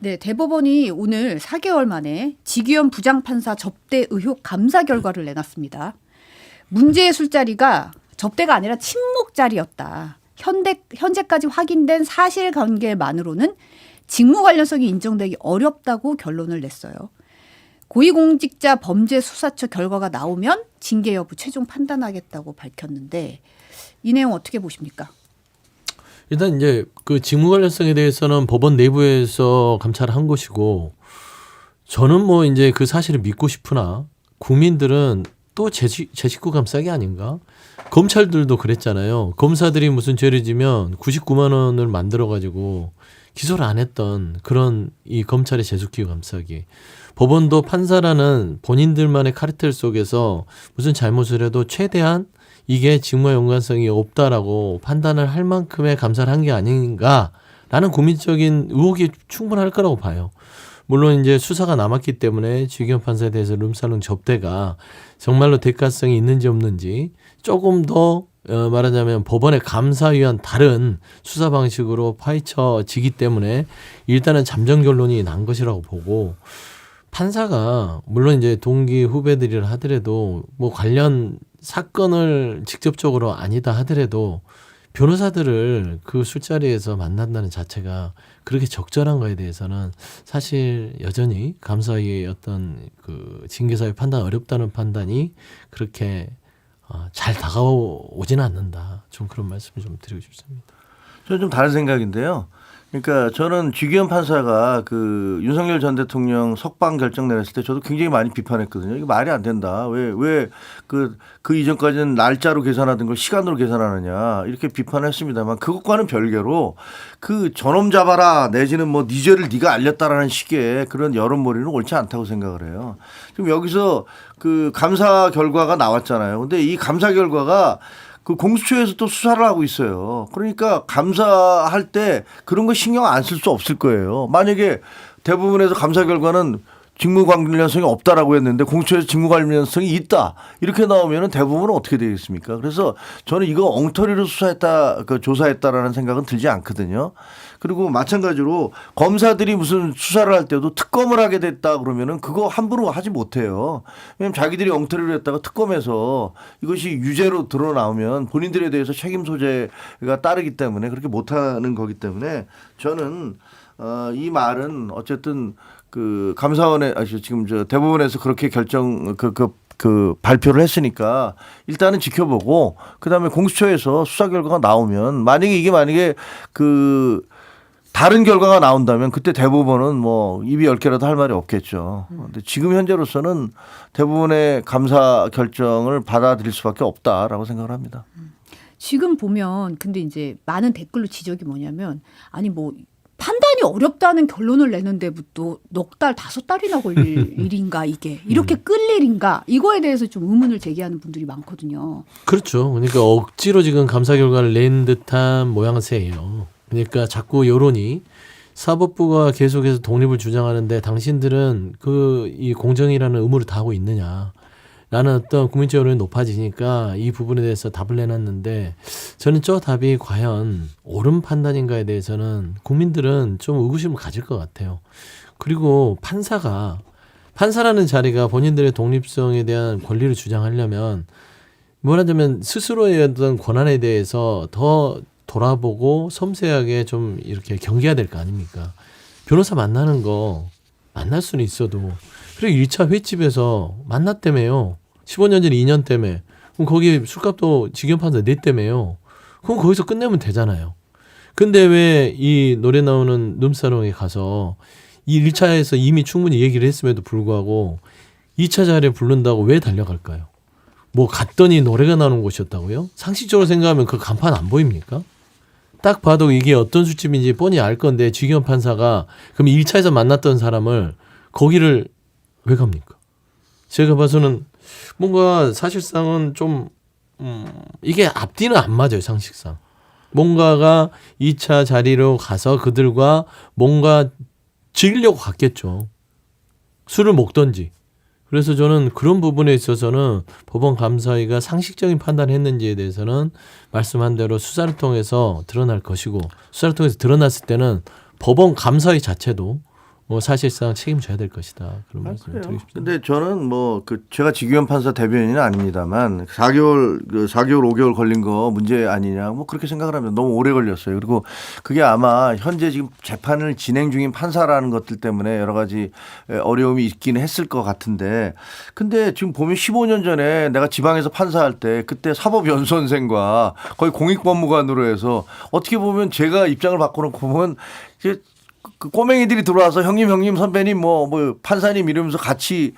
네, 대법원이 오늘 4개월 만에 지기현 부장판사 접대 의혹 감사 결과를 내놨습니다. 문제의 술자리가 접대가 아니라 친목자리였다. 현재까지 확인된 사실관계만으로는 직무 관련성이 인정되기 어렵다고 결론을 냈어요. 고위공직자 범죄수사처 결과가 나오면 징계 여부 최종 판단하겠다고 밝혔는데 이 내용 어떻게 보십니까? 일단 이제 그 직무 관련성에 대해서는 법원 내부에서 감찰을 한 것이고, 저는 뭐 이제 그 사실을 믿고 싶으나 국민들은 또 제 식구 감싸기 아닌가? 검찰들도 그랬잖아요. 검사들이 무슨 죄를 지면 99만 원을 만들어 가지고 기소를 안 했던 그런 이 검찰의 제숙기구 감싸기. 법원도 판사라는 본인들만의 카르텔 속에서 무슨 잘못을 해도 최대한 이게 직무와 연관성이 없다라고 판단을 할 만큼의 감사를 한 게 아닌가라는 국민적인 의혹이 충분할 거라고 봐요. 물론 이제 수사가 남았기 때문에 지기현 판사에 대해서 룸사롱 접대가 정말로 대가성이 있는지 없는지 조금 더 말하자면 법원의 감사위원 다른 수사 방식으로 파헤쳐지기 때문에 일단은 잠정 결론이 난 것이라고 보고, 판사가 물론 이제 동기 후배들이라 하더라도 뭐 관련 사건을 직접적으로 아니다 하더라도 변호사들을 그 술자리에서 만난다는 자체가 그렇게 적절한 거에 대해서는 사실 여전히 감사위의 어떤 그 징계사유 판단 어렵다는 판단이 그렇게 잘 다가오지는 않는다. 좀 그런 말씀을 좀 드리고 싶습니다. 저는 좀 다른 생각인데요. 그러니까 저는 지기현 판사가 그 윤석열 전 대통령 석방 결정 내렸을 때 저도 굉장히 많이 비판했거든요. 이게 말이 안 된다. 왜 그 이전까지는 날짜로 계산하던 걸 시간으로 계산하느냐 이렇게 비판했습니다만, 그것과는 별개로 그 저놈 잡아라 내지는 뭐 네 죄를 네가 알렸다라는 식의 그런 여론몰이는 옳지 않다고 생각을 해요. 지금 여기서 그 감사 결과가 나왔잖아요. 근데 이 감사 결과가 그 공수처에서 또 수사를 하고 있어요. 그러니까 감사할 때 그런 거 신경 안 쓸 수 없을 거예요. 만약에 대부분에서 감사 결과는 직무 관련성이 없다라고 했는데 공수처에서 직무 관련성이 있다 이렇게 나오면은 대부분은 어떻게 되겠습니까? 그래서 저는 이거 엉터리로 수사했다, 그 조사했다라는 생각은 들지 않거든요. 그리고 마찬가지로 검사들이 무슨 수사를 할 때도 특검을 하게 됐다 그러면은 그거 함부로 하지 못해요. 왜냐하면 자기들이 엉터리로 했다가 특검에서 이것이 유죄로 드러나오면 본인들에 대해서 책임 소재가 따르기 때문에 그렇게 못하는 거기 때문에 저는 이 말은 어쨌든 그 감사원에 지금 저 대법원에서 그렇게 결정 그 발표를 했으니까 일단은 지켜보고 그다음에 공수처에서 수사 결과가 나오면 만약에 그 다른 결과가 나온다면 그때 대법원은 뭐 입이 10개라도 할 말이 없겠죠. 근데 지금 현재로서는 대부분의 감사 결정을 받아들일 수밖에 없다라고 생각을 합니다. 지금 보면 근데 이제 많은 댓글로 지적이 뭐냐면 아니 뭐 판단이 어렵다는 결론을 내는데부터 넉 달, 5달이나 걸릴 일인가 이게 이렇게 끌 일인가 이거에 대해서 좀 의문을 제기하는 분들이 많거든요. 그렇죠. 그러니까 억지로 지금 감사 결과를 낸 듯한 모양새예요. 그러니까 자꾸 여론이 사법부가 계속해서 독립을 주장하는데 당신들은 이 공정이라는 의무를 다하고 있느냐 라는 어떤 국민적 여론이 높아지니까 이 부분에 대해서 답을 내놨는데, 저는 저 답이 과연 옳은 판단인가에 대해서는 국민들은 좀 의구심을 가질 것 같아요. 그리고 판사라는 자리가 본인들의 독립성에 대한 권리를 주장하려면 뭐라자면 스스로의 어떤 권한에 대해서 더 돌아보고 섬세하게 좀 이렇게 경계해야 될 거 아닙니까? 변호사 만나는 거 만날 수는 있어도 그리고 1차 횟집에서 만났다며요. 15년 전 2년 때문에. 그럼 거기 술값도 지기현 판사 냈다며요. 그럼 거기서 끝내면 되잖아요. 근데 왜 이 노래 나오는 룸사롱에 가서 이 1차에서 이미 충분히 얘기를 했음에도 불구하고 2차 자리에 부른다고 왜 달려갈까요? 뭐 갔더니 노래가 나오는 곳이었다고요? 상식적으로 생각하면 그 간판 안 보입니까? 딱 봐도 이게 어떤 술집인지 뻔히 알 건데 지기현 판사가 그럼 1차에서 만났던 사람을 거기를 왜 갑니까? 제가 봐서는 뭔가 사실상은 좀 이게 앞뒤는 안 맞아요. 상식상. 뭔가가 2차 자리로 가서 그들과 뭔가 즐기려고 갔겠죠. 술을 먹던지. 그래서 저는 그런 부분에 있어서는 법원 감사위가 상식적인 판단을 했는지에 대해서는 말씀한 대로 수사를 통해서 드러날 것이고, 수사를 통해서 드러났을 때는 법원 감사위 자체도 뭐 사실상 책임져야 될 것이다. 그런 말씀을 드리고 싶습니다. 근데 저는 뭐 제가 지규현 판사 대변인은 아닙니다만 4개월 5개월 걸린 거 문제 아니냐 뭐 그렇게 생각을 하면 너무 오래 걸렸어요. 그리고 그게 아마 현재 지금 재판을 진행 중인 판사라는 것들 때문에 여러 가지 어려움이 있기는 했을 것 같은데 근데 지금 보면 15년 전에 내가 지방에서 판사할 때 그때 사법연수원생과 거의 공익법무관으로 해서 어떻게 보면 제가 입장을 바꿔놓고 보면 이제 그 꼬맹이들이 들어와서 형님 선배님 뭐 판사님 이러면서 같이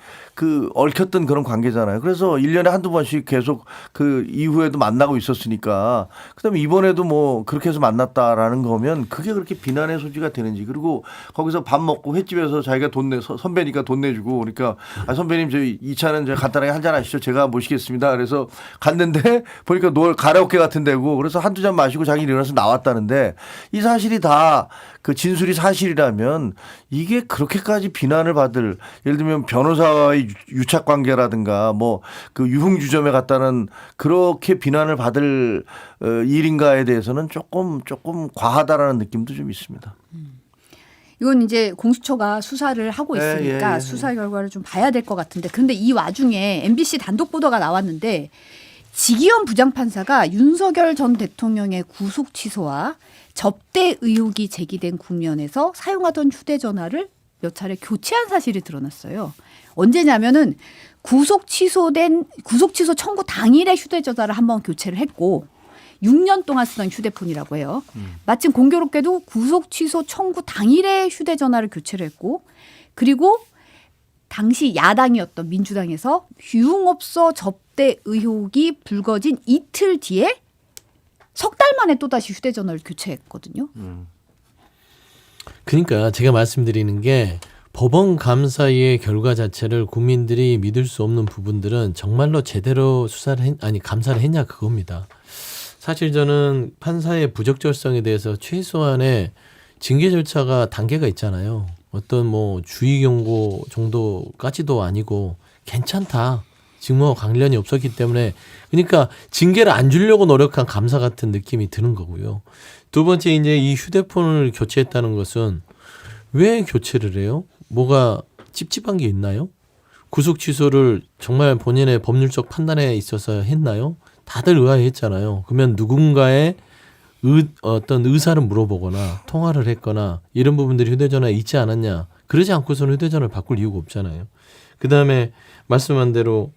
얽혔던 그런 관계잖아요. 그래서 1년에 한두 번씩 계속 그 이후에도 만나고 있었으니까 그다음에 이번에도 뭐 그렇게 해서 만났다라는 거면 그게 그렇게 비난의 소지가 되는지 그리고 거기서 밥 먹고 횟집에서 자기가 선배니까 돈 내주고 그러니까 선배님 저희 2차는 제가 간단하게 한잔 하시죠. 제가 모시겠습니다. 그래서 갔는데 보니까 가라오케 같은 데고 그래서 한두 잔 마시고 자기 일어나서 나왔다는데 이 사실이 다 그 진술이 사실이라면 이게 그렇게까지 비난을 받을 예를 들면 변호사와의 유착 관계라든가 뭐 그 유흥주점에 갔다는 그렇게 비난을 받을 일인가에 대해서는 조금 과하다라는 느낌도 좀 있습니다. 이건 이제 공수처가 수사를 하고 있으니까 수사 결과를 좀 봐야 될 것 같은데 그런데 이 와중에 MBC 단독 보도가 나왔는데 지기현 부장판사가 윤석열 전 대통령의 구속 취소와 접대 의혹이 제기된 국면에서 사용하던 휴대전화를 몇 차례 교체한 사실이 드러났어요. 언제냐면은 구속 취소 청구 당일에 휴대전화를 한번 교체를 했고 6년 동안 쓰던 휴대폰이라고 해요. 마침 공교롭게도 구속 취소 청구 당일에 휴대전화를 교체를 했고 그리고 당시 야당이었던 민주당에서 유흥업소 접대 의혹이 불거진 이틀 뒤에 석 달 만에 또다시 휴대전화를 교체했거든요. 그러니까 제가 말씀드리는 게 법원 감사의 결과 자체를 국민들이 믿을 수 없는 부분들은 정말로 제대로 감사를 했냐 그겁니다. 사실 저는 판사의 부적절성에 대해서 최소한의 징계 절차가 단계가 있잖아요. 어떤 뭐 주의 경고 정도까지도 아니고 괜찮다. 직무와 관련이 없었기 때문에 그러니까 징계를 안 주려고 노력한 감사 같은 느낌이 드는 거고요. 두 번째 이제 이 휴대폰을 교체했다는 것은 왜 교체를 해요? 뭐가 찝찝한 게 있나요? 구속 취소를 정말 본인의 법률적 판단에 있어서 했나요? 다들 의아해했잖아요. 그러면 누군가의 어떤 의사를 물어보거나 통화를 했거나 이런 부분들이 휴대전화에 있지 않았냐. 그러지 않고서는 휴대전화를 바꿀 이유가 없잖아요. 그다음에 말씀한 대로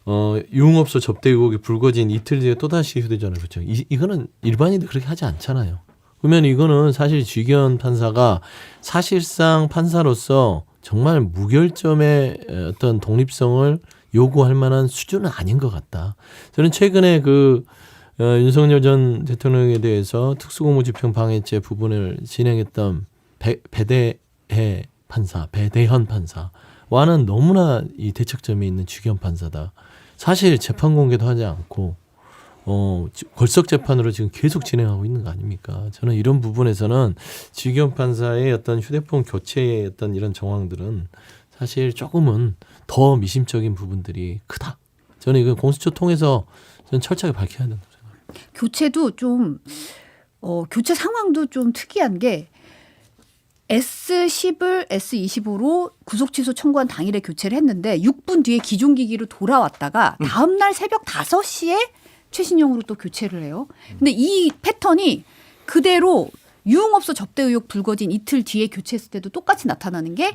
유흥업소 접대 의혹이 불거진 이틀 뒤에 또다시 휴대전화를 교체. 이거는 일반인들 그렇게 하지 않잖아요. 그러면 이거는 사실 지기현 판사가 사실상 판사로서 정말 무결점의 어떤 독립성을 요구할 만한 수준은 아닌 것 같다. 저는 최근에 윤석열 전 대통령에 대해서 특수공무집행 방해죄 부분을 진행했던 배대현 판사와는 너무나 이 대척점에 있는 지기현 판사다. 사실 재판 공개도 하지 않고 걸석 재판으로 지금 계속 진행하고 있는 거 아닙니까? 저는 이런 부분에서는 지기현 판사의 어떤 휴대폰 교체의 어떤 이런 정황들은 사실 조금은 더 미심적인 부분들이 크다. 저는 이거 공수처 통해서 저는 철저하게 밝혀야 된다고 생각합니다. 교체도 좀 교체 상황도 좀 특이한 게 S10을 S25로 구속 취소 청구한 당일에 교체를 했는데 6분 뒤에 기존 기기로 돌아왔다가 다음 날 새벽 5시에 최신형으로 또 교체를 해요. 근데 이 패턴이 그대로 유흥업소 접대 의혹 불거진 이틀 뒤에 교체했을 때도 똑같이 나타나는 게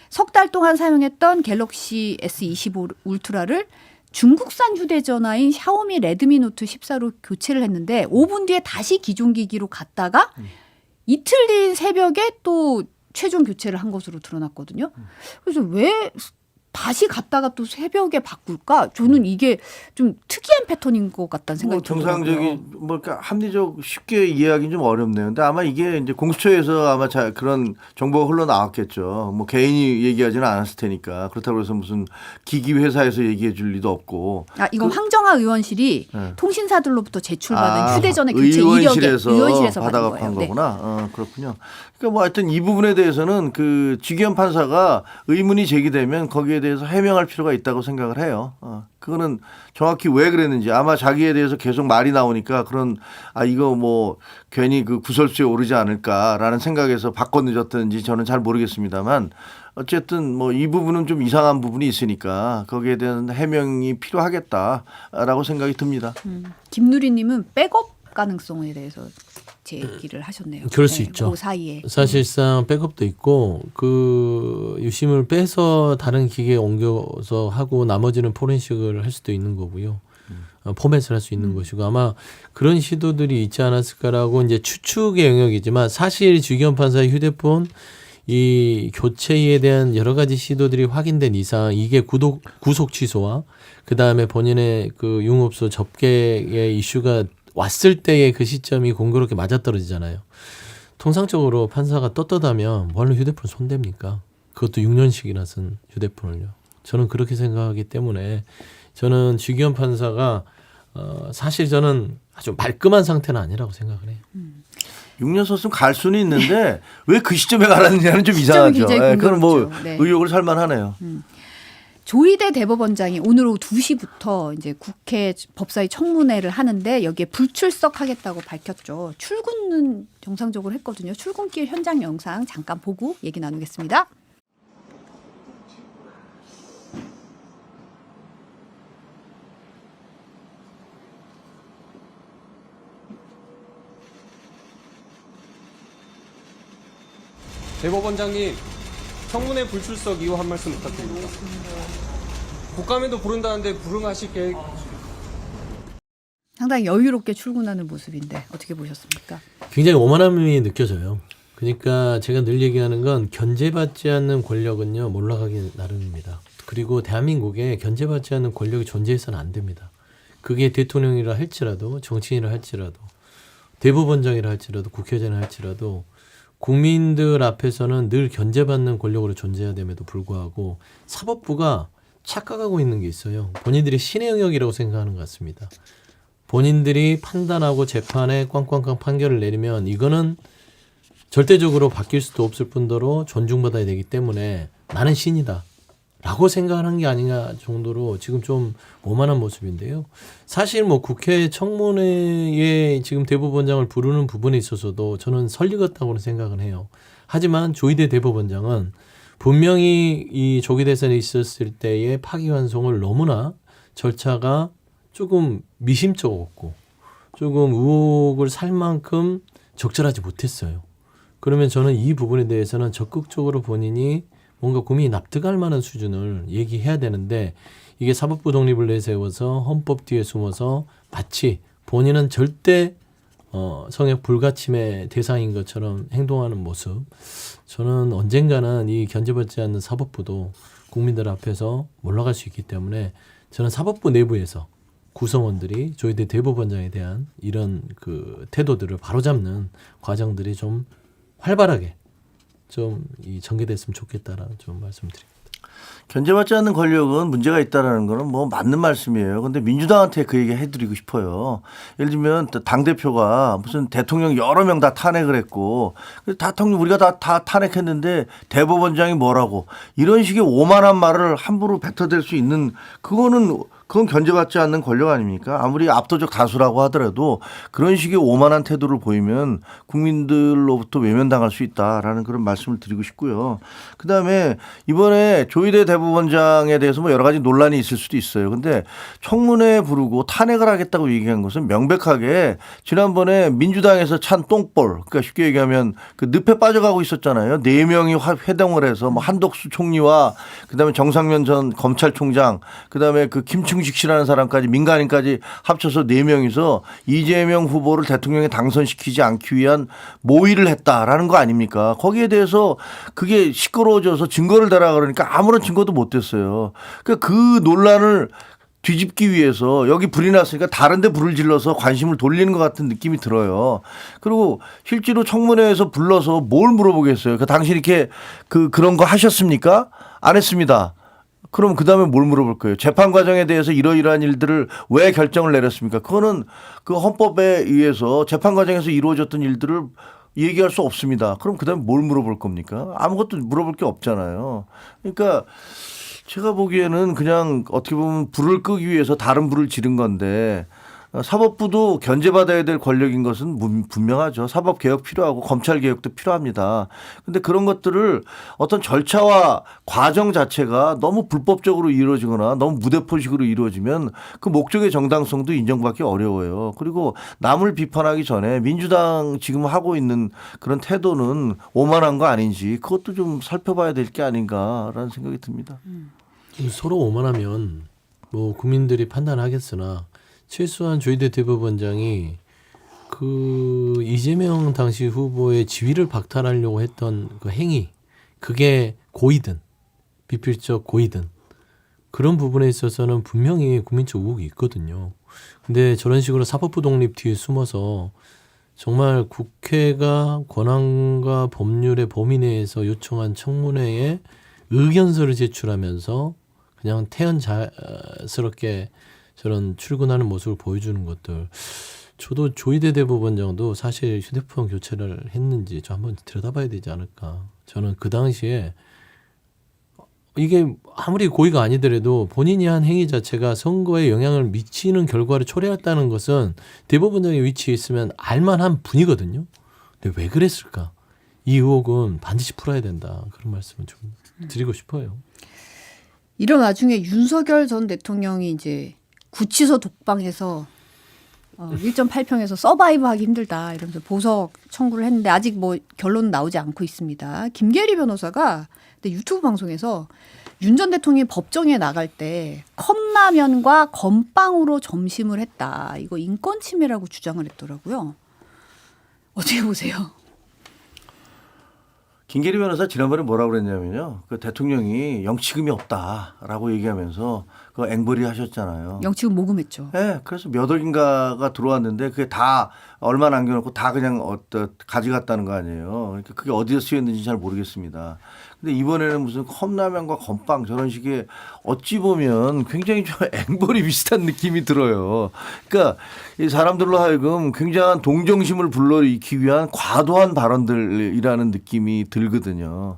석 달 동안 사용했던 갤럭시 S25 울트라를 중국산 휴대전화인 샤오미 레드미 노트 14로 교체를 했는데 5분 뒤에 다시 기존 기기로 갔다가 이틀 뒤인 새벽에 또 최종 교체를 한 것으로 드러났거든요. 그래서 왜 다시 갔다가 또 새벽에 바꿀까? 저는 이게 좀 특이한 패턴인 것 같다는 생각이 들더라고요. 정상적인 그러니까 합리적 쉽게 이해하기는 좀 어렵네요. 근데 아마 이게 이제 공수처에서 아마 그런 정보가 흘러나왔겠죠. 뭐 개인이 얘기하지는 않았을 테니까 그렇다고 해서 무슨 기기 회사에서 얘기해 줄 리도 없고. 이건 황정화 의원실이 통신사들로부터 제출받은 휴대전화 교체 의원실에서 의원실에서 받아간 거구나. 그렇군요. 그러니까 뭐 하여튼 이 부분에 대해서는 그 지기현 판사가 의문이 제기되면 거기에 대해서 해명할 필요가 있다고 생각을 해요. 그거는 정확히 왜 그랬는지 아마 자기에 대해서 계속 말이 나오니까 그런 이거 뭐 괜히 그 구설수에 오르지 않을까라는 생각에서 바꿔 늦었든지 저는 잘 모르겠습니다만 어쨌든 뭐 이 부분은 좀 이상한 부분이 있으니까 거기에 대한 해명이 필요하겠다라고 생각이 듭니다. 김누리님은 백업 가능성에 대해서 제기를 하셨네요. 그럴 수 있죠. 그 사이에 사실상 백업도 있고 그 유심을 빼서 다른 기계에 옮겨서 하고 나머지는 포렌식을 할 수도 있는 거고요. 포맷을 할 수 있는 것이고 아마 그런 시도들이 있지 않았을까라고 이제 추측의 영역이지만 사실 주기현 판사의 휴대폰 이 교체에 대한 여러 가지 시도들이 확인된 이상 이게 구속 취소와 그 다음에 본인의 그 유흥업소 접객의 이슈가 왔을 때의 그 시점이 공교롭게 맞아떨어지잖아요. 통상적으로 판사가 떳떳하면 뭘로 휴대폰 손댑니까? 그것도 6년씩이나 쓴 휴대폰을요. 저는 그렇게 생각하기 때문에 저는 주기현 판사가 사실 저는 아주 말끔한 상태는 아니라고 생각을 해요. 6년 썼으면 갈 수는 있는데 왜 그 시점에 가라느냐는 좀 시점이 이상하죠. 굉장히 그건 뭐 궁금했죠. 네. 의혹을 살만하네요. 조희대 대법원장이 오늘 오후 2시부터 이제 국회 법사위 청문회를 하는데 여기에 불출석하겠다고 밝혔죠. 출근은 정상적으로 했거든요. 출근길 현장 영상 잠깐 보고 얘기 나누겠습니다. 대법원장님, 청문회 불출석 이후 한 말씀 부탁드립니다. 국감에도 부른다는데 불응하실 계획? 상당히 여유롭게 출근하는 모습인데 어떻게 보셨습니까? 굉장히 오만함이 느껴져요. 그러니까 제가 늘 얘기하는 건 견제받지 않는 권력은요 몰락하기 나름입니다. 그리고 대한민국에 견제받지 않는 권력이 존재해서는 안 됩니다. 그게 대통령이라 할지라도 정치인이라 할지라도 대법원장이라 할지라도 국회의장이라 할지라도 국민들 앞에서는 늘 견제받는 권력으로 존재해야 됨에도 불구하고 사법부가 착각하고 있는 게 있어요. 본인들이 신의 영역이라고 생각하는 것 같습니다. 본인들이 판단하고 재판에 꽝꽝꽝 판결을 내리면 이거는 절대적으로 바뀔 수도 없을 뿐더러 존중받아야 되기 때문에 나는 신이다 라고 생각하는 게 아니냐 정도로 지금 좀 오만한 모습인데요. 사실 뭐 국회 청문회에 지금 대법원장을 부르는 부분에 있어서도 저는 설리겠다고는 생각은 해요. 하지만 조희대 대법원장은 분명히 이 조기 대선에 있었을 때의 파기환송을 너무나 절차가 조금 미심쩍었고 조금 의혹을 살 만큼 적절하지 못했어요. 그러면 저는 이 부분에 대해서는 적극적으로 본인이 뭔가 국민이 납득할 만한 수준을 얘기해야 되는데 이게 사법부 독립을 내세워서 헌법 뒤에 숨어서 마치 본인은 절대 성역 불가침의 대상인 것처럼 행동하는 모습, 저는 언젠가는 이 견제받지 않는 사법부도 국민들 앞에서 몰락할 수 있기 때문에 저는 사법부 내부에서 구성원들이 조희대 대법원장에 대한 이런 그 태도들을 바로잡는 과정들이 좀 활발하게 좀 이 전개됐으면 좋겠다라는 좀 말씀드립니다. 견제받지 않는 권력은 문제가 있다라는 거는 뭐 맞는 말씀이에요. 근데 민주당한테 그 얘기 해드리고 싶어요. 예를 들면 당대표가 무슨 대통령 여러 명 다 탄핵을 했고 대통령 우리가 다 탄핵했는데 대법원장이 뭐라고 이런 식의 오만한 말을 함부로 뱉어댈 수 있는 그건 견제받지 않는 권력 아닙니까? 아무리 압도적 다수라고 하더라도 그런 식의 오만한 태도를 보이면 국민들로부터 외면당할 수 있다라는 그런 말씀을 드리고 싶고요. 그다음에 이번에 조희대 대법원장에 대해서 뭐 여러 가지 논란이 있을 수도 있어요. 근데 청문회 부르고 탄핵을 하겠다고 얘기한 것은 명백하게 지난번에 민주당에서 찬 똥볼, 그러니까 쉽게 얘기하면 그 늪에 빠져가고 있었잖아요. 4명이 회동을 해서 뭐 한덕수 총리와 그다음에 정상면 전 검찰총장, 그다음에 그 김충식 씨라는 사람까지 민간인까지 합쳐서 4명이서 이재명 후보를 대통령에 당선시키지 않기 위한 모의를 했다라는 거 아닙니까? 거기에 대해서 그게 시끄러워져서 증거를 대라 그러니까 아무런 증거도 못 됐어요. 그러니까 그 논란을 뒤집기 위해서 여기 불이 났으니까 다른 데 불을 질러서 관심을 돌리는 것 같은 느낌이 들어요. 그리고 실제로 청문회에서 불러서 뭘 물어보겠어요. 그 당신 이렇게 그런 거 하셨습니까? 안 했습니다. 그럼 그다음에 뭘 물어볼 거예요? 재판 과정에 대해서 이러이러한 일들을 왜 결정을 내렸습니까? 그거는 그 헌법에 의해서 재판 과정에서 이루어졌던 일들을 얘기할 수 없습니다. 그럼 그다음에 뭘 물어볼 겁니까? 아무것도 물어볼 게 없잖아요. 그러니까 제가 보기에는 그냥 어떻게 보면 불을 끄기 위해서 다른 불을 지른 건데 사법부도 견제받아야 될 권력인 것은 분명하죠. 사법개혁 필요하고 검찰개혁도 필요합니다. 그런데 그런 것들을 어떤 절차와 과정 자체가 너무 불법적으로 이루어지거나 너무 무대포식으로 이루어지면 그 목적의 정당성도 인정받기 어려워요. 그리고 남을 비판하기 전에 민주당 지금 하고 있는 그런 태도는 오만한 거 아닌지 그것도 좀 살펴봐야 될 게 아닌가라는 생각이 듭니다. 서로 오만하면 뭐 국민들이 판단하겠으나 최소한 조희대 대법원장이 그 이재명 당시 후보의 지위를 박탈하려고 했던 그 행위, 그게 고의든 비필적 고의든 그런 부분에 있어서는 분명히 국민적 의혹이 있거든요. 근데 저런 식으로 사법부 독립 뒤에 숨어서 정말 국회가 권한과 법률의 범위 내에서 요청한 청문회에 의견서를 제출하면서 그냥 태연스럽게 저런 출근하는 모습을 보여주는 것들. 저도 조희대 대법원장도 사실 휴대폰 교체를 했는지 저 한번 들여다봐야 되지 않을까. 저는 그 당시에 이게 아무리 고의가 아니더라도 본인이 한 행위 자체가 선거에 영향을 미치는 결과를 초래했다는 것은 대법원장의 위치에 있으면 알만한 분이거든요. 근데 왜 그랬을까? 이 의혹은 반드시 풀어야 된다. 그런 말씀을 좀 드리고 싶어요. 이런 와중에 윤석열 전 대통령이 이제 구치소 독방에서 1.8평에서 서바이브하기 힘들다 이러면서 보석 청구를 했는데 아직 뭐 결론은 나오지 않고 있습니다. 김계리 변호사가 유튜브 방송에서 윤 전 대통령이 법정에 나갈 때 컵라면과 건빵으로 점심을 했다. 이거 인권 침해라고 주장을 했더라고요. 어떻게 보세요? 김계리 변호사 지난번에 뭐라고 그랬냐면요. 그 대통령이 영치금이 없다라고 얘기하면서 그 앵벌이 하셨잖아요. 영치금 모금했죠. 네, 그래서 몇 억인가가 들어왔는데 그게 다 얼마 남겨놓고 다 그냥 가져갔다는 거 아니에요. 그러니까 그게 어디서 쓰였는지 잘 모르겠습니다. 근데 이번에는 무슨 컵라면과 건빵 저런 식의 어찌 보면 굉장히 좀 앵벌이 비슷한 느낌이 들어요. 그러니까 이 사람들로 하여금 굉장한 동정심을 불러일으키기 위한 과도한 발언들이라는 느낌이 들거든요.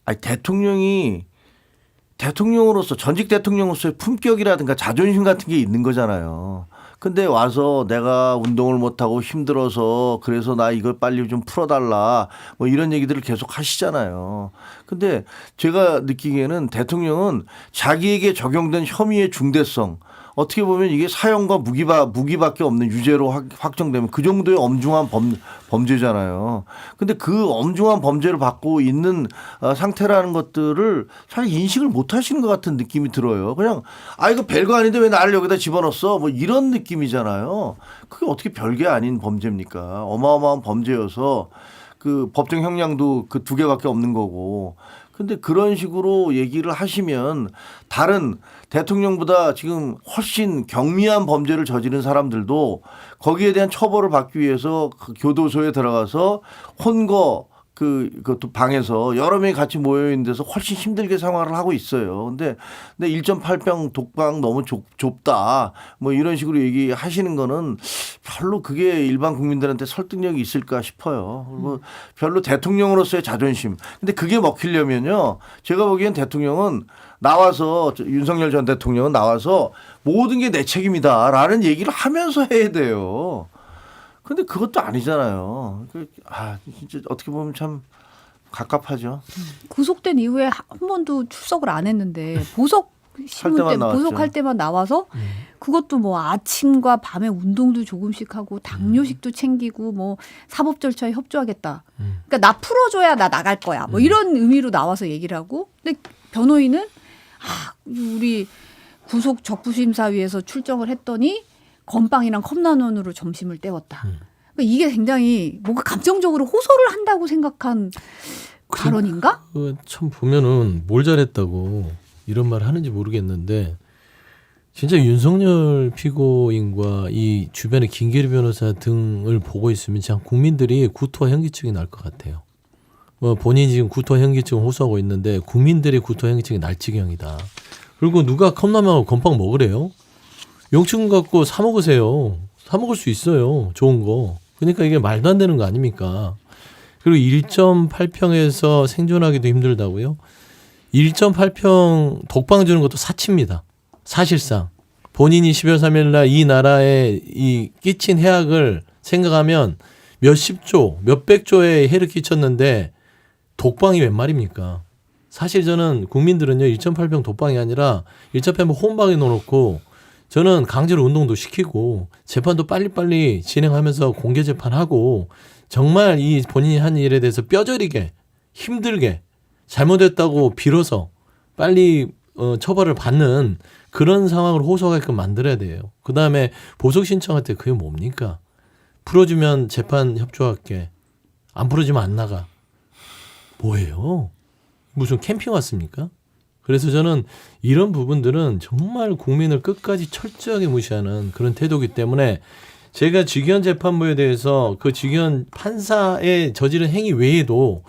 아니, 대통령으로서 전직 대통령으로서의 품격이라든가 자존심 같은 게 있는 거잖아요. 근데 와서 내가 운동을 못하고 힘들어서 그래서 나 이걸 빨리 좀 풀어달라 뭐 이런 얘기들을 계속 하시잖아요. 근데 제가 느끼기에는 대통령은 자기에게 적용된 혐의의 중대성 어떻게 보면 이게 사형과 무기밖에 없는 유죄로 확정되면 그 정도의 엄중한 범죄잖아요. 근데 그 엄중한 범죄를 받고 있는 상태라는 것들을 잘 인식을 못 하시는 것 같은 느낌이 들어요. 그냥 이거 별거 아닌데 왜 나를 여기다 집어넣었어? 뭐 이런 느낌이잖아요. 그게 어떻게 별게 아닌 범죄입니까? 어마어마한 범죄여서 그 법정 형량도 그 2개밖에 없는 거고. 근데 그런 식으로 얘기를 하시면 다른 대통령보다 지금 훨씬 경미한 범죄를 저지른 사람들도 거기에 대한 처벌을 받기 위해서 그 교도소에 들어가서 혼거 그 방에서 여러 명이 같이 모여 있는 데서 훨씬 힘들게 생활을 하고 있어요. 근데 1.8평 독방 너무 좁다. 뭐 이런 식으로 얘기하시는 거는 별로 그게 일반 국민들한테 설득력이 있을까 싶어요. 그리고 별로 대통령으로서의 자존심. 근데 그게 먹히려면요. 제가 보기엔 대통령은 나와서 윤석열 전 대통령은 나와서 모든 게 내 책임이다라는 얘기를 하면서 해야 돼요. 근데 그것도 아니잖아요. 진짜 어떻게 보면 참 갑갑하죠. 구속된 이후에 한 번도 출석을 안 했는데 보석 신문 때 보석할 때만 나와서 그것도 뭐 아침과 밤에 운동도 조금씩 하고 당뇨식도 챙기고 뭐 사법 절차에 협조하겠다. 그러니까 나 풀어줘야 나 나갈 거야. 뭐 이런 의미로 나와서 얘기를 하고. 근데 변호인은 우리 구속 적부심사위에서 출정을 했더니 건빵이랑 컵라면으로 점심을 때웠다. 그러니까 이게 굉장히 뭔가 감정적으로 호소를 한다고 생각한 발언인가? 참 보면은 뭘 잘했다고 이런 말을 하는지 모르겠는데 진짜 윤석열 피고인과 이 주변의 김계리 변호사 등을 보고 있으면 참 국민들이 구토와 현기증이 날 것 같아요. 뭐 본인이 지금 구토와 현기증을 호소하고 있는데 국민들의 구토와 현기증이 날 지경이다. 그리고 누가 컵라면하고 건빵 먹으래요? 영치금 갖고 사 먹으세요. 사 먹을 수 있어요. 좋은 거. 그러니까 이게 말도 안 되는 거 아닙니까? 그리고 1.8평에서 생존하기도 힘들다고요? 1.8평 독방 주는 것도 사치입니다. 사실상 본인이 12월 3일 날 이 나라에 이 끼친 해악을 생각하면 몇십조, 몇백조의 해를 끼쳤는데 독방이 웬 말입니까? 사실 저는 국민들은요 1.8평 독방이 아니라 1.8평 홈방에 넣어놓고 저는 강제로 운동도 시키고 재판도 빨리빨리 진행하면서 공개 재판하고 정말 이 본인이 한 일에 대해서 뼈저리게 힘들게 잘못했다고 빌어서 빨리 처벌을 받는 그런 상황을 호소하게끔 만들어야 돼요. 그다음에 보석 신청할 때 그게 뭡니까? 풀어주면 재판 협조할게. 안 풀어주면 안 나가. 뭐예요? 무슨 캠핑 왔습니까? 그래서 저는 이런 부분들은 정말 국민을 끝까지 철저하게 무시하는 그런 태도이기 때문에 제가 직위원 재판부에 대해서 그 직위원 판사의 저지른 행위 외에도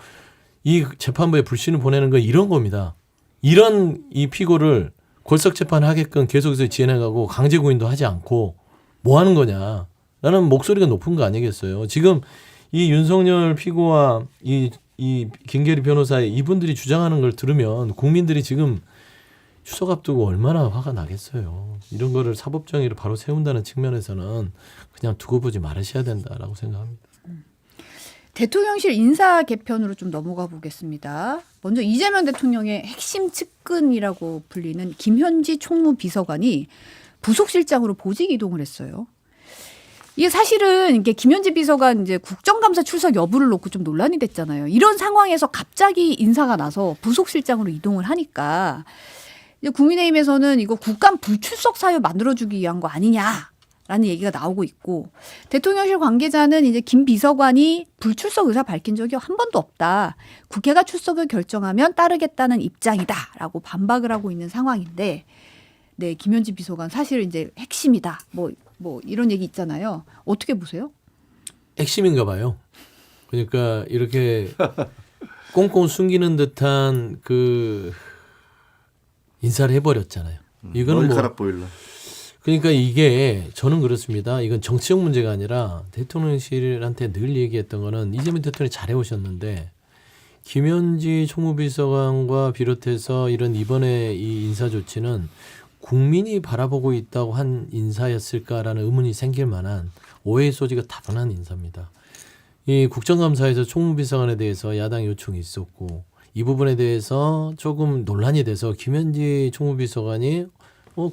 이 재판부에 불신을 보내는 건 이런 겁니다. 이런 이 피고를 골석 재판하게끔 계속해서 진행하고 강제 구인도 하지 않고 뭐 하는 거냐라는 목소리가 높은 거 아니겠어요. 지금 이 윤석열 피고와 이 김계리 변호사의 이분들이 주장하는 걸 들으면 국민들이 지금 추석 앞두고 얼마나 화가 나겠어요. 이런 거를 사법정의를 바로 세운다는 측면에서는 그냥 두고 보지 말으셔야 된다라고 생각합니다. 대통령실 인사 개편으로 좀 넘어가 보겠습니다. 먼저 이재명 대통령의 핵심 측근이라고 불리는 김현지 총무비서관이 부속실장으로 보직 이동을 했어요. 이게 사실은 이게 김현지 비서관 이제 국정감사 출석 여부를 놓고 좀 논란이 됐잖아요. 이런 상황에서 갑자기 인사가 나서 부속실장으로 이동을 하니까 이제 국민의힘에서는 이거 국감 불출석 사유 만들어주기 위한 거 아니냐라는 얘기가 나오고 있고 대통령실 관계자는 이제 김 비서관이 불출석 의사 밝힌 적이 한 번도 없다. 국회가 출석을 결정하면 따르겠다는 입장이다라고 반박을 하고 있는 상황인데 네, 김현지 비서관 사실 이제 핵심이다. 뭐 이런 얘기 있잖아요. 어떻게 보세요? 핵심인가 봐요. 그러니까 이렇게 꽁꽁 숨기는 듯한 그 인사를 해버렸잖아요. 이거는 머리카락 보일러. 그러니까 이게 저는 그렇습니다. 이건 정치적 문제가 아니라 대통령실한테 늘 얘기했던 거는 이재명 대통령이 잘해오셨는데 김현지 총무비서관과 비롯해서 이런 이번에 이 인사 조치는 국민이 바라보고 있다고 한 인사였을까라는 의문이 생길 만한 오해의 소지가 다분한 인사입니다. 이 국정감사에서 총무비서관에 대해서 야당 요청이 있었고 이 부분에 대해서 조금 논란이 돼서 김현지 총무비서관이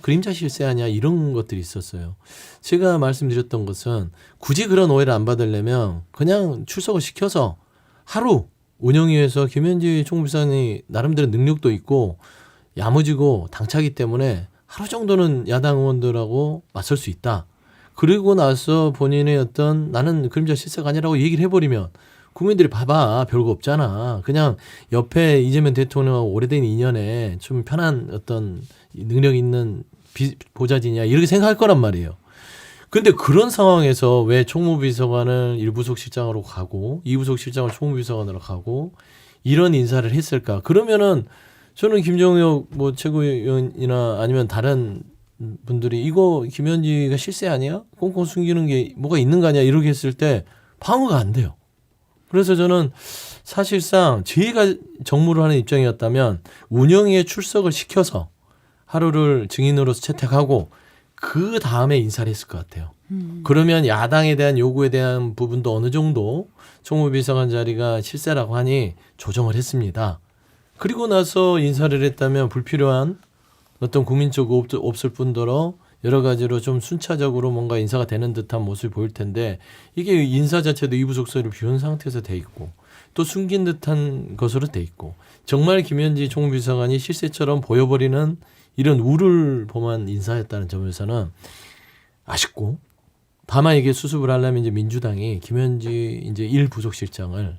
그림자 실세 아니야 이런 것들이 있었어요. 제가 말씀드렸던 것은 굳이 그런 오해를 안 받으려면 그냥 출석을 시켜서 하루 운영위에서 김현지 총무비서관이 나름대로 능력도 있고 야무지고 당차기 때문에 하루 정도는 야당 의원들하고 맞설 수 있다. 그리고 나서 본인의 어떤 나는 그림자 실세가 아니라고 얘기를 해버리면 국민들이 봐봐 별거 없잖아. 그냥 옆에 이재명 대통령하고 오래된 인연에 좀 편한 어떤 능력 있는 보좌진이야 이렇게 생각할 거란 말이에요. 근데 그런 상황에서 왜 총무비서관을 1부속 실장으로 가고 2부속 실장을 총무비서관으로 가고 이런 인사를 했을까? 그러면은 저는 김종혁 뭐 최고위원이나 아니면 다른 분들이 이거 김현지가 실세 아니야? 꽁꽁 숨기는 게 뭐가 있는 거 아니야? 이렇게 했을 때 방어가 안 돼요. 그래서 저는 사실상 저희가 정무를 하는 입장이었다면 운영위에 출석을 시켜서 하루를 증인으로서 채택하고 그 다음에 인사를 했을 것 같아요. 그러면 야당에 대한 요구에 대한 부분도 어느 정도 총무비서관 자리가 실세라고 하니 조정을 했습니다. 그리고 나서 인사를 했다면 불필요한 어떤 국민적 없을 뿐더러 여러 가지로 좀 순차적으로 뭔가 인사가 되는 듯한 모습이 보일 텐데 이게 인사 자체도 이부속서를 비운 상태에서 돼 있고 또 숨긴 듯한 것으로 돼 있고 정말 김현지 총무비서관이 실세처럼 보여버리는 이런 우를 범한 인사였다는 점에서는 아쉽고 다만 이게 수습을 하려면 이제 민주당이 김현지 이제 1부속실장을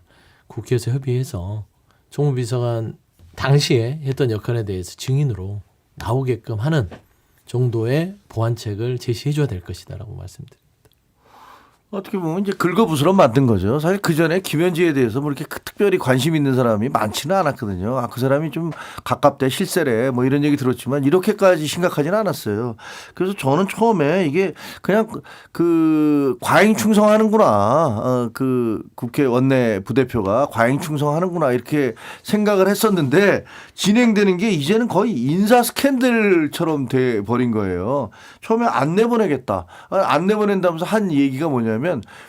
국회에서 협의해서 총무비서관 당시에 했던 역할에 대해서 증인으로 나오게끔 하는 정도의 보완책을 제시해 줘야 될 것이다라고 말씀드립니다. 어떻게 보면 이제 긁어부스럼 만든 거죠. 사실 그 전에 김현지에 대해서 뭐 이렇게 특별히 관심 있는 사람이 많지는 않았거든요. 아, 그 사람이 좀 가깝대, 실세래, 뭐 이런 얘기 들었지만 이렇게까지 심각하지는 않았어요. 그래서 저는 처음에 이게 그냥 그 과잉 충성하는구나. 그 국회 원내 부대표가 과잉 충성하는구나 이렇게 생각을 했었는데 진행되는 게 이제는 거의 인사 스캔들처럼 돼 버린 거예요. 처음에 안 내보내겠다. 안 내보낸다면서 한 얘기가 뭐냐면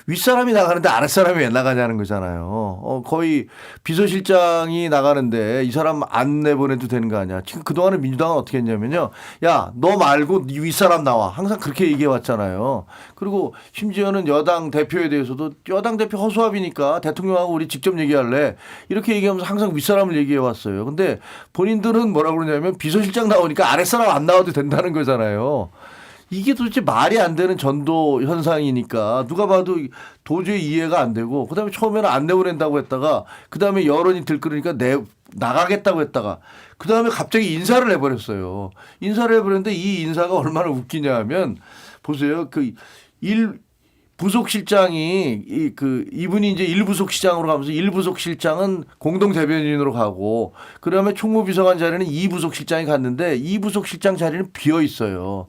윗사람이 나가는데 아랫사람이 왜 나가냐는 거잖아요. 거의 비서실장이 나가는데 이 사람 안 내보내도 되는 거 아니야. 지금 그동안에 민주당은 어떻게 했냐면요. 야, 너 말고 네 윗사람 나와. 항상 그렇게 얘기해 왔잖아요. 그리고 심지어는 여당 대표에 대해서도 여당 대표 허수아비니까 대통령하고 우리 직접 얘기할래. 이렇게 얘기하면서 항상 윗사람을 얘기해 왔어요. 근데 본인들은 뭐라고 그러냐면 비서실장 나오니까 아랫사람 안 나와도 된다는 거잖아요. 이게 도대체 말이 안 되는 전도 현상이니까 누가 봐도 도저히 이해가 안 되고 그다음에 처음에는 안 내보낸다고 했다가 그다음에 여론이 들끓으니까 나가겠다고 했다가 그다음에 갑자기 인사를 해버렸어요. 인사를 해버렸는데 이 인사가 얼마나 웃기냐 하면 보세요. 부속실장이 이분이 이제 1부속실장으로 가면서 1부속실장은 공동 대변인으로 가고 그다음에 총무비서관 자리는 2부속실장이 갔는데 2부속실장 자리는 비어 있어요.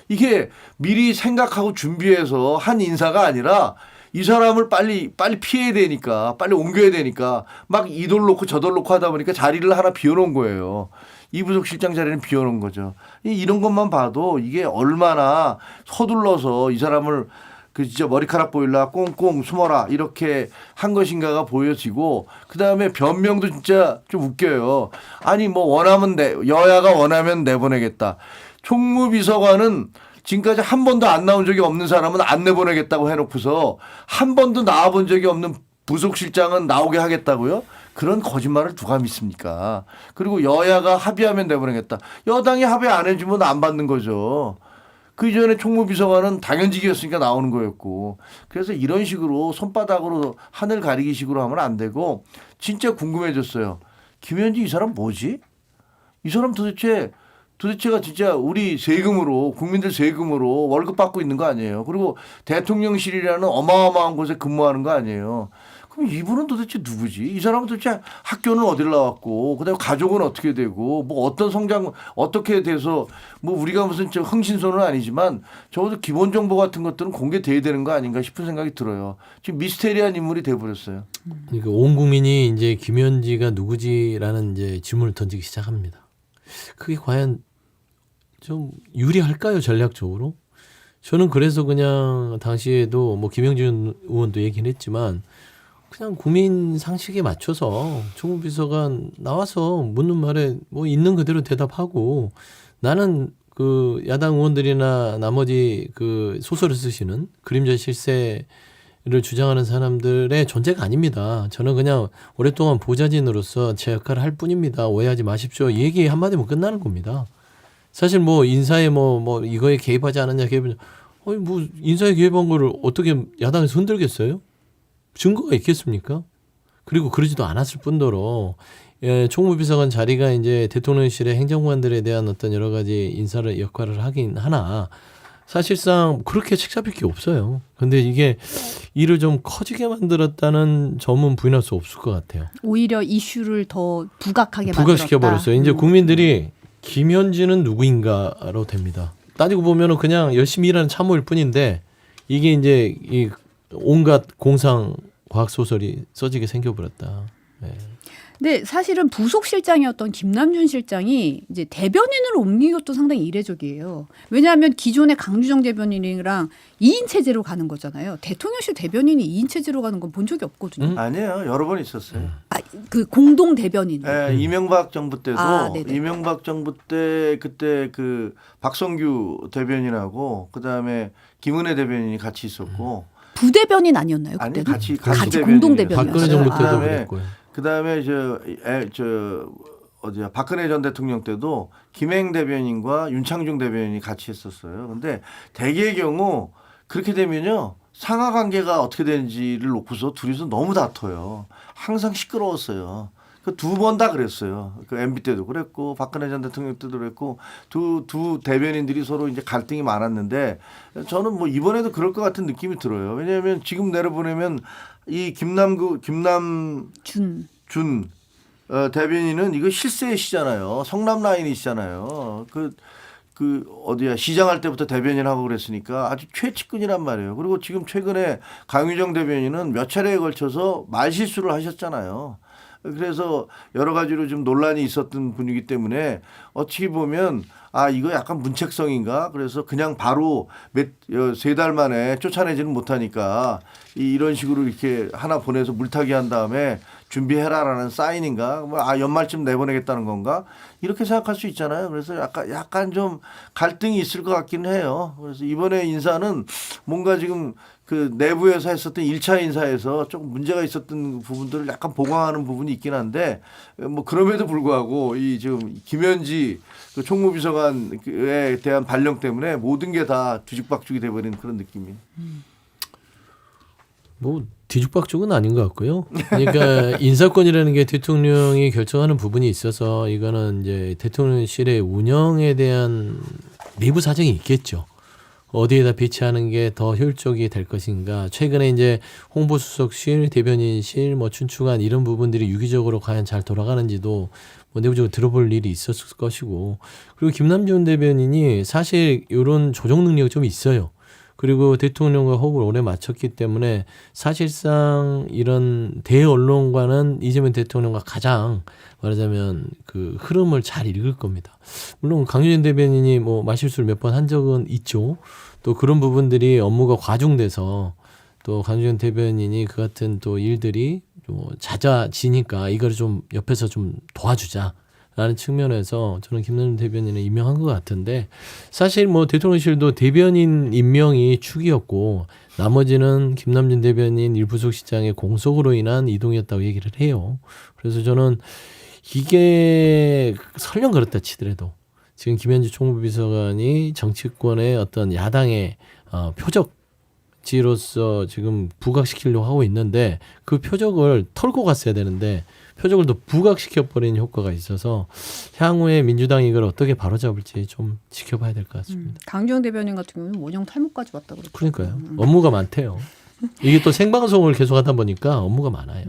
이게 미리 생각하고 준비해서 한 인사가 아니라 이 사람을 빨리 피해야 되니까 빨리 옮겨야 되니까 막 이돌 놓고 저돌 놓고 하다 보니까 자리를 하나 비워놓은 거예요. 이부속실장 자리는 비워놓은 거죠. 이런 것만 봐도 이게 얼마나 서둘러서 이 사람을 진짜 머리카락 보일라 꽁꽁 숨어라 이렇게 한 것인가가 보여지고 그다음에 변명도 진짜 좀 웃겨요. 아니 뭐 여야가 원하면 내보내겠다. 총무비서관은 지금까지 한 번도 안 나온 적이 없는 사람은 안 내보내겠다고 해놓고서 한 번도 나와본 적이 없는 부속실장은 나오게 하겠다고요? 그런 거짓말을 누가 믿습니까? 그리고 여야가 합의하면 내보내겠다. 여당이 합의 안 해주면 안 받는 거죠. 그 이전에 총무비서관은 당연직이었으니까 나오는 거였고. 그래서 이런 식으로 손바닥으로 하늘 가리기 식으로 하면 안 되고 진짜 궁금해졌어요. 김현지 이 사람 뭐지? 이 사람 도대체가 진짜 우리 세금으로 국민들 세금으로 월급 받고 있는 거 아니에요. 그리고 대통령실이라는 어마어마한 곳에 근무하는 거 아니에요. 그럼 이분은 도대체 누구지? 이 사람은 도대체 학교는 어디를 나왔고 그다음에 가족은 어떻게 되고 뭐 어떤 성장 어떻게 돼서 뭐 우리가 무슨 흥신소는 아니지만 적어도 기본 정보 같은 것들은 공개돼야 되는 거 아닌가 싶은 생각이 들어요. 지금 미스테리한 인물이 돼버렸어요. 그러니까 온 국민이 이제 김현지가 누구지라는 이제 질문을 던지기 시작합니다. 그게 과연 좀 유리할까요, 전략적으로? 저는 그래서 그냥 당시에도 뭐 김영준 의원도 얘기는 했지만 그냥 국민 상식에 맞춰서 총무비서관 나와서 묻는 말에 뭐 있는 그대로 대답하고 나는 그 야당 의원들이나 나머지 그 소설을 쓰시는 그림자 실세를 주장하는 사람들의 존재가 아닙니다. 저는 그냥 오랫동안 보좌진으로서 제 역할을 할 뿐입니다. 오해하지 마십시오. 이 얘기 한마디면 끝나는 겁니다. 사실 뭐 인사에 뭐 이거에 개입하지 않았냐 뭐 인사에 개입한 거를 어떻게 야당에서 흔들겠어요? 증거가 있겠습니까? 그리고 그러지도 않았을 뿐더러 총무비서관 자리가 이제 대통령실의 행정관들에 대한 어떤 여러 가지 인사를 역할을 하긴 하나 사실상 그렇게 책 잡힐 게 없어요. 근데 이게 일을 좀 커지게 만들었다는 점은 부인할 수 없을 것 같아요. 오히려 이슈를 더 부각하게 부각시켜 만들었다. 버렸어요. 이제 국민들이 김현지는 누구인가로 됩니다. 따지고 보면은 그냥 열심히 일하는 참모일 뿐인데 이게 이제 이 온갖 공상 과학 소설이 써지게 생겨버렸다. 네. 근데 사실은 부속실장이었던 김남준 실장이 이제 대변인으로 옮긴 것도 상당히 이례적이에요. 왜냐하면 기존의 강주정 대변인이랑 2인 체제로 가는 거잖아요. 대통령실 대변인이 2인 체제로 가는 건 본 적이 없거든요. 아니에요. 여러 번 있었어요. 그 공동 대변인. 네, 이명박 정부 때도 네네. 이명박 정부 때 그때 그 박성규 대변인하고 그다음에 김은혜 대변인이 같이 있었고 부대변인 아니었나요? 아니 그때는? 같이 공동 대변인이었어요. 박근혜 정부 때도 그다음에 그랬고요. 그다음에 어디야 박근혜 전 대통령 때도 김행 대변인과 윤창중 대변인이 같이 했었어요. 근데 대개의 경우 그렇게 되면요 상하 관계가 어떻게 되는지를 놓고서 둘이서 너무 다퉈요. 항상 시끄러웠어요. 그 두 번 다 그랬어요. 그 MB 때도 그랬고 박근혜 전 대통령 때도 그랬고 두 대변인들이 서로 이제 갈등이 많았는데 저는 뭐 이번에도 그럴 것 같은 느낌이 들어요. 왜냐하면 지금 내려보내면 이 준. 준 대변인은 이거 실세시잖아요. 성남 라인이시잖아요. 그 어디야 시장할 때부터 대변인하고 그랬으니까 아주 최측근이란 말이에요. 그리고 지금 최근에 강유정 대변인은 몇 차례에 걸쳐서 말실수를 하셨잖아요. 그래서 여러 가지로 좀 논란이 있었던 분이기 때문에 어떻게 보면 아 이거 약간 문책성인가 그래서 그냥 바로 세 달 만에 쫓아내지는 못하니까 이런 식으로 이렇게 하나 보내서 물타기 한 다음에 준비해라라는 사인인가 아 연말쯤 내보내겠다는 건가 이렇게 생각할 수 있잖아요. 그래서 약간 좀 갈등이 있을 것 같기는 해요. 그래서 이번에 인사는 뭔가 지금 그 내부에서 했었던 1차 인사에서 조금 문제가 있었던 부분들을 약간 보강하는 부분이 있긴 한데 뭐 그럼에도 불구하고 이 지금 김현지 그 총무비서관에 대한 발령 때문에 모든 게 다 뒤죽박죽이 돼버린 그런 느낌이에요. 뭐 뒤죽박죽은 아닌 것 같고요. 그러니까 인사권이라는 게 대통령이 결정하는 부분이 있어서 이거는 이제 대통령실의 운영에 대한 내부 사정이 있겠죠. 어디에다 배치하는 게 더 효율적이 될 것인가. 최근에 이제 홍보수석실, 대변인실, 뭐 춘추관 이런 부분들이 유기적으로 과연 잘 돌아가는지도 뭐 내부적으로 들어볼 일이 있었을 것이고. 그리고 김남준 대변인이 사실 이런 조정 능력이 좀 있어요. 그리고 대통령과 호흡을 오래 맞췄기 때문에 사실상 이런 대언론과는 이재명 대통령과 가장 말하자면 그 흐름을 잘 읽을 겁니다. 물론 강유진 대변인이 뭐 말실수를 몇 번 한 적은 있죠. 또 그런 부분들이 업무가 과중돼서 또 강유진 대변인이 그 같은 또 일들이 좀 잦아지니까 이걸 좀 옆에서 좀 도와주자. 라는 측면에서 저는 김남준 대변인을 임명한 것 같은데 사실 뭐 대통령실도 대변인 임명이 축이었고 나머지는 김남준 대변인 일부속실장의 공석으로 인한 이동이었다고 얘기를 해요. 그래서 저는 이게 설령 그렇다 치더라도 지금 김현지 총무비서관이 정치권의 어떤 야당의 표적지로서 지금 부각시키려고 하고 있는데 그 표적을 털고 갔어야 되는데 표적을 더 부각시켜버리는 효과가 있어서 향후에 민주당이 이걸 어떻게 바로잡을지 좀 지켜봐야 될 것 같습니다. 강주영 대변인 같은 경우는 원형 탈모까지 왔다고 그랬죠. 그러니까요. 업무가 많대요. 이게 또 생방송을 계속하다 보니까 업무가 많아요.